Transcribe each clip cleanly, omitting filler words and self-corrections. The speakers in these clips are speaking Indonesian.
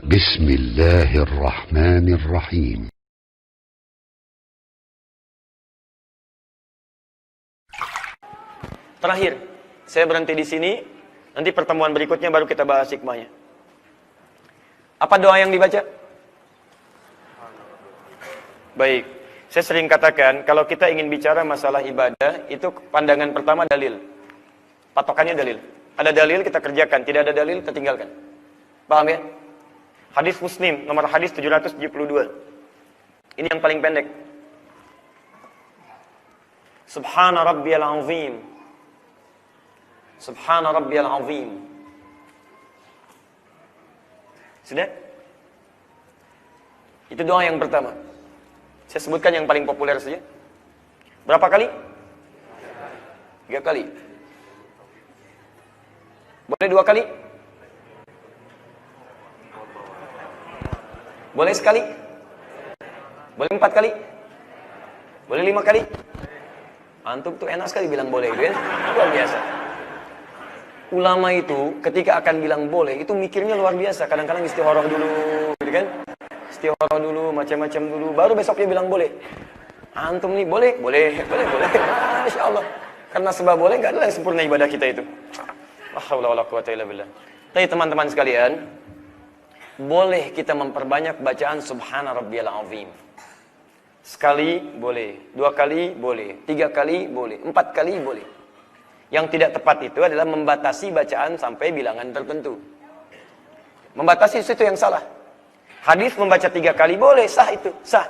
بسم الله الرحمن الرحيم. Terakhir, saya berhenti di sini. Nanti pertemuan berikutnya baru kita bahas hikmahnya. Apa doa yang dibaca? Baik, saya sering katakan kalau kita ingin bicara masalah ibadah, itu pandangan pertama dalil. Patokannya dalil. Ada dalil kita kerjakan, tidak ada dalil kita tinggalkan. Paham ya? Hadis Muslim, nomor hadis 772. Ini yang paling pendek. Subhana rabbiyal azim. Subhana rabbiyal azim. Sudah? Itu doa yang pertama. Saya sebutkan yang paling populer saja. Berapa kali? 3 kali. Boleh 2 kali? Boleh sekali? Boleh 4 kali? Boleh 5 kali? Antum tuh enak sekali bilang boleh itu ya. Luar biasa. Ulama itu ketika akan bilang boleh, itu mikirnya luar biasa. Kadang-kadang istikharah dulu, gitu kan? Istikharah dulu, macam-macam dulu, baru besok dia bilang boleh. Antum nih boleh? Boleh. Masya Allah. Karena sebab boleh, nggak ada yang sempurna ibadah kita itu. La haula wala quwata illa billah. Tapi teman-teman sekalian, boleh kita memperbanyak bacaan Subhana rabbiyal azim. Sekali boleh, 2 kali boleh, 3 kali boleh, 4 kali boleh. Yang tidak tepat itu adalah membatasi bacaan sampai bilangan tertentu. Membatasi itu yang salah. Hadis membaca 3 kali boleh, sah itu, sah.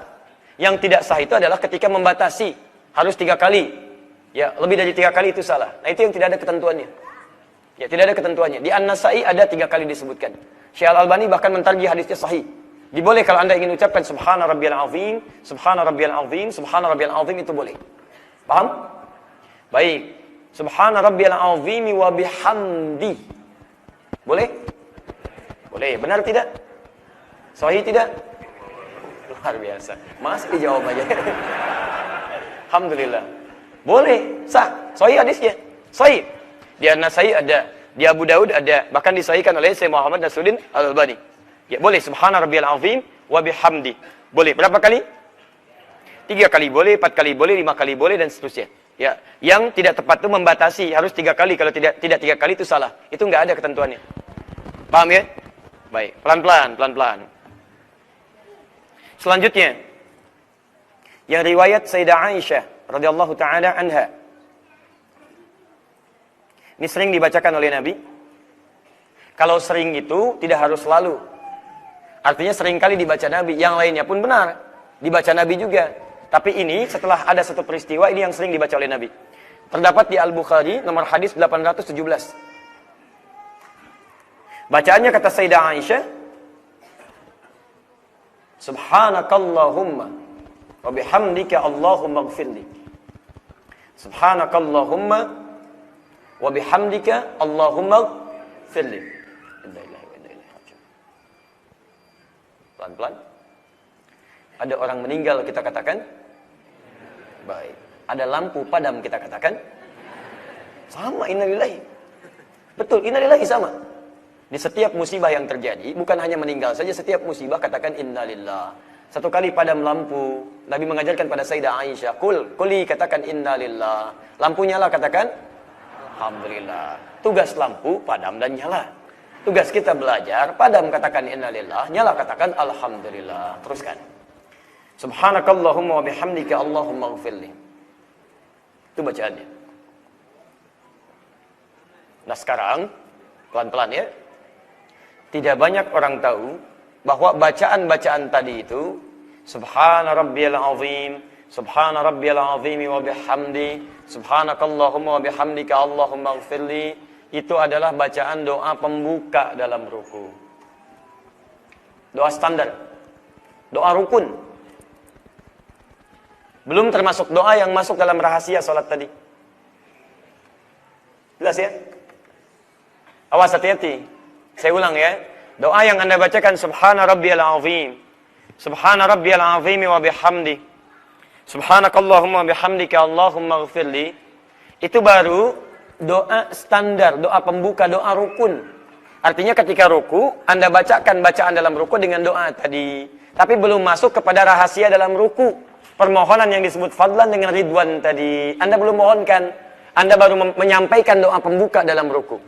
Yang tidak sah itu adalah ketika membatasi harus 3 kali. Ya, lebih dari 3 kali itu salah. Nah, itu yang tidak ada ketentuannya. Ya, tidak ada ketentuannya. Di An-Nasai ada 3 kali disebutkan. Syekh Al-Albani bahkan mentarjih hadisnya sahih. Diboleh kalau Anda ingin ucapkan Subhana rabbiyal azim, Subhana rabbiyal azim, Subhana rabbiyal azim, itu boleh. Paham? Baik. Subhana rabbiyal azim wa bihamdi. Boleh? Boleh. Benar tidak? Sahih tidak? Luar biasa. Masih dijawab aja. Alhamdulillah. Boleh. Sah. Sahih hadisnya. Sahih. Di An-Nasai ada, di Abu Daud ada, bahkan disahihkan oleh Syekh Muhammad Nasruddin Al-Albani. Ya, boleh Subhana rabbiyal azim wa bihamdi. Boleh. Berapa kali? 3 kali boleh, 4 kali boleh, 5 kali boleh, dan seterusnya. Ya, yang tidak tepat itu membatasi harus 3 kali. Kalau tidak 3 kali itu salah. Itu enggak ada ketentuannya. Paham ya? Baik, pelan-pelan. Selanjutnya, yang riwayat Sayyidah Aisyah radhiyallahu taala anha. Ini sering dibacakan oleh Nabi. Kalau sering itu tidak harus selalu. Artinya sering kali dibaca Nabi. Yang lainnya pun benar, dibaca Nabi juga. Tapi ini setelah ada satu peristiwa, ini yang sering dibaca oleh Nabi. Terdapat di Al-Bukhari nomor hadis 817. Bacaannya kata Sayyidah Aisyah, Subhanakallahumma wa bihamdika Allahumma ighfirli. Subhanakallahumma wa bihamdika Allahumma ighfirli. Pelan-pelan. Ada orang meninggal kita katakan baik. Ada lampu padam kita katakan sama, innalillahi. Betul, innalillahi sama. Di setiap musibah yang terjadi, bukan hanya meninggal saja, setiap musibah katakan innalillah. Satu kali padam lampu, Nabi mengajarkan pada Sayyidah Aisyah, kuli katakan innalillah. Lampu nyala katakan alhamdulillah. Tugas lampu padam dan nyala. Tugas kita belajar, padam katakan innalillah, nyala katakan alhamdulillah. Teruskan. Subhanakallahumma wa bihamdika Allahumma ighfirli. Itu bacaannya. Nah sekarang, pelan-pelan ya. Tidak banyak orang tahu bahwa bacaan-bacaan tadi itu Subhana rabbiyal azim, Subhana rabbiyal azim wa bihamdi, Subhanakallahumma wa bihamdika Allahumma ighfirli, itu adalah bacaan doa pembuka dalam ruku. Doa standar. Doa rukun. Belum termasuk doa yang masuk dalam rahasia salat tadi. Jelas ya? Awas, hati-hati. Saya ulang ya. Doa yang Anda bacakan Subhana rabbiyal azim, Subhana rabbiyal azim wa bihamdi, Subhanakallahumma bihamdika Allahumma ighfirli, itu baru doa standar, doa pembuka, doa rukun. Artinya ketika ruku, Anda bacakan bacaan dalam ruku dengan doa tadi. Tapi belum masuk kepada rahasia dalam ruku. Permohonan yang disebut fadlan dengan ridwan tadi. Anda belum mohonkan. Anda baru menyampaikan doa pembuka dalam ruku.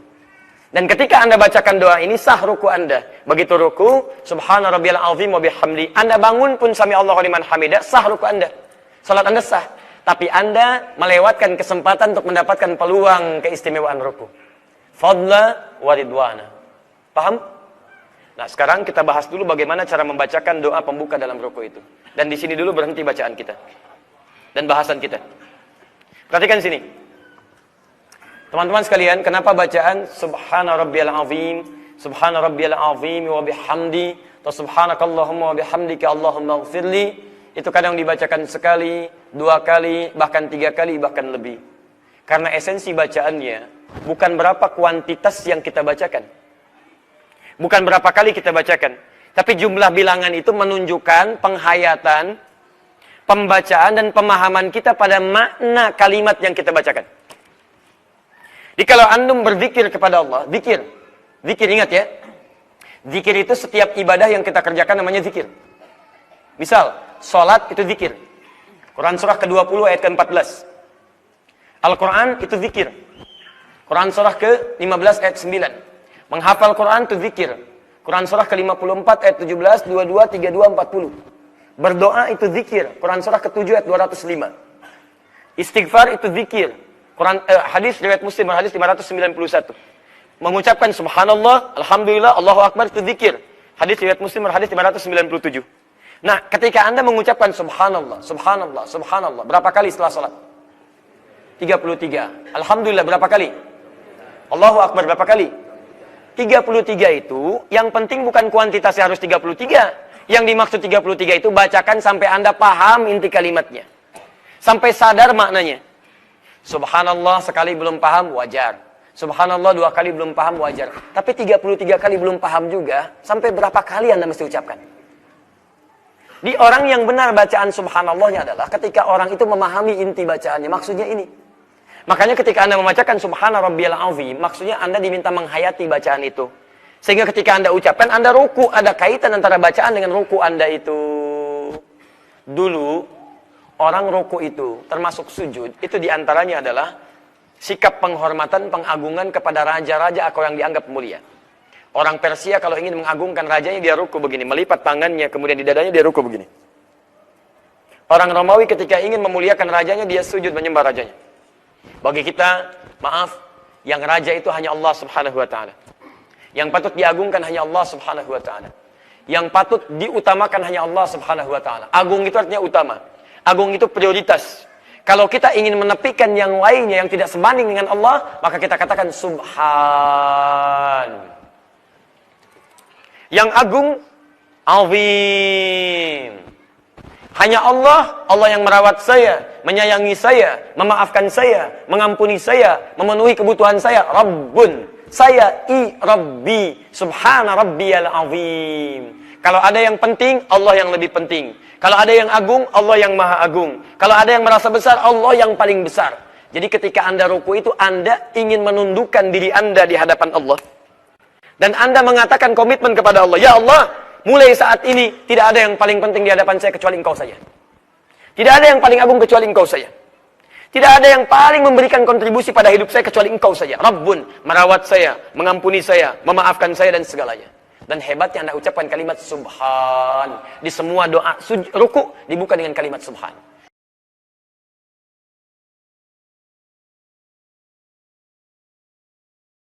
Dan ketika Anda bacakan doa ini, sah ruku Anda. Begitu ruku, subhana rabbiyal azim wa bihamdi. Anda bangun pun sami Allahu liman hamidah, sah ruku Anda. Salat Anda sah. Tapi Anda melewatkan kesempatan untuk mendapatkan peluang keistimewaan ruku. Fadla wa ridwana. Paham? Nah, sekarang kita bahas dulu bagaimana cara membacakan doa pembuka dalam ruku itu. Dan di sini dulu berhenti bacaan kita. Dan bahasan kita. Perhatikan sini. Teman-teman sekalian, kenapa bacaan Subhana rabbiyal azim, Subhana rabbiyal azim wa bihamdi, atau Subhanakallahumma wa bihamdika Allahumma ighfirli, itu kadang dibacakan sekali, 2 kali, bahkan 3 kali, bahkan lebih. Karena esensi bacaannya bukan berapa kuantitas yang kita bacakan. Bukan berapa kali kita bacakan. Tapi jumlah bilangan itu menunjukkan penghayatan, pembacaan, dan pemahaman kita pada makna kalimat yang kita bacakan. Jadi kalau antum berzikir kepada Allah, zikir. Zikir, ingat ya. Zikir itu setiap ibadah yang kita kerjakan namanya zikir. Misal, sholat itu zikir. Quran surah ke-20 ayat ke-14. Al-Quran itu zikir. Quran surah ke-15 ayat 9. Menghafal Quran itu zikir. Quran surah ke-54 ayat 17, 22, 32, 40. Berdoa itu zikir. Quran surah ke-7 ayat 205. Istighfar itu zikir. Hadis riwayat Muslim, hadis 591. Mengucapkan subhanallah, alhamdulillah, Allahu akbar itu zikir. Hadis riwayat Muslim, hadis 597. Nah, ketika Anda mengucapkan subhanallah, subhanallah, subhanallah, berapa kali setelah salat? 33. Alhamdulillah berapa kali? Allahu akbar berapa kali? 33 itu, yang penting bukan kuantitasnya harus 33. Yang dimaksud 33 itu bacakan sampai Anda paham inti kalimatnya. Sampai sadar maknanya. Subhanallah sekali belum paham, wajar. Subhanallah 2 kali belum paham, wajar. Tapi 33 kali belum paham juga, sampai berapa kali Anda mesti ucapkan? Di orang yang benar bacaan subhanallahnya adalah ketika orang itu memahami inti bacaannya. Maksudnya ini. Makanya ketika Anda membacakan Subhana rabbiyal azim, maksudnya Anda diminta menghayati bacaan itu. Sehingga ketika Anda ucapkan, Anda ruku, ada kaitan antara bacaan dengan ruku Anda itu. Dulu, orang ruku itu, termasuk sujud, itu diantaranya adalah sikap penghormatan, pengagungan kepada raja-raja atau yang dianggap mulia. Orang Persia kalau ingin mengagungkan rajanya, dia ruku begini, melipat tangannya, kemudian di dadanya dia ruku begini. Orang Romawi ketika ingin memuliakan rajanya, dia sujud menyembah rajanya. Bagi kita, maaf, yang raja itu hanya Allah subhanahu wa ta'ala. Yang patut diagungkan hanya Allah subhanahu wa ta'ala. Yang patut diutamakan hanya Allah subhanahu wa ta'ala. Agung itu artinya utama. Agung itu prioritas. Kalau kita ingin menepikan yang lainnya yang tidak sebanding dengan Allah, maka kita katakan subhan. Yang agung, azim. Hanya Allah, Allah yang merawat saya, menyayangi saya, memaafkan saya, mengampuni saya, memenuhi kebutuhan saya. Rabbun, saya Rabbi, subhana rabbiyal azim. Kalau ada yang penting, Allah yang lebih penting. Kalau ada yang agung, Allah yang maha agung. Kalau ada yang merasa besar, Allah yang paling besar. Jadi ketika Anda ruku itu, Anda ingin menundukkan diri Anda di hadapan Allah. Dan Anda mengatakan komitmen kepada Allah. Ya Allah, mulai saat ini, tidak ada yang paling penting di hadapan saya kecuali Engkau saja. Tidak ada yang paling agung kecuali Engkau saja. Tidak ada yang paling memberikan kontribusi pada hidup saya kecuali Engkau saja. Rabbun, merawat saya, mengampuni saya, memaafkan saya dan segalanya. Dan hebatnya Anda ucapkan kalimat subhan. Di semua doa ruku dibuka dengan kalimat subhan.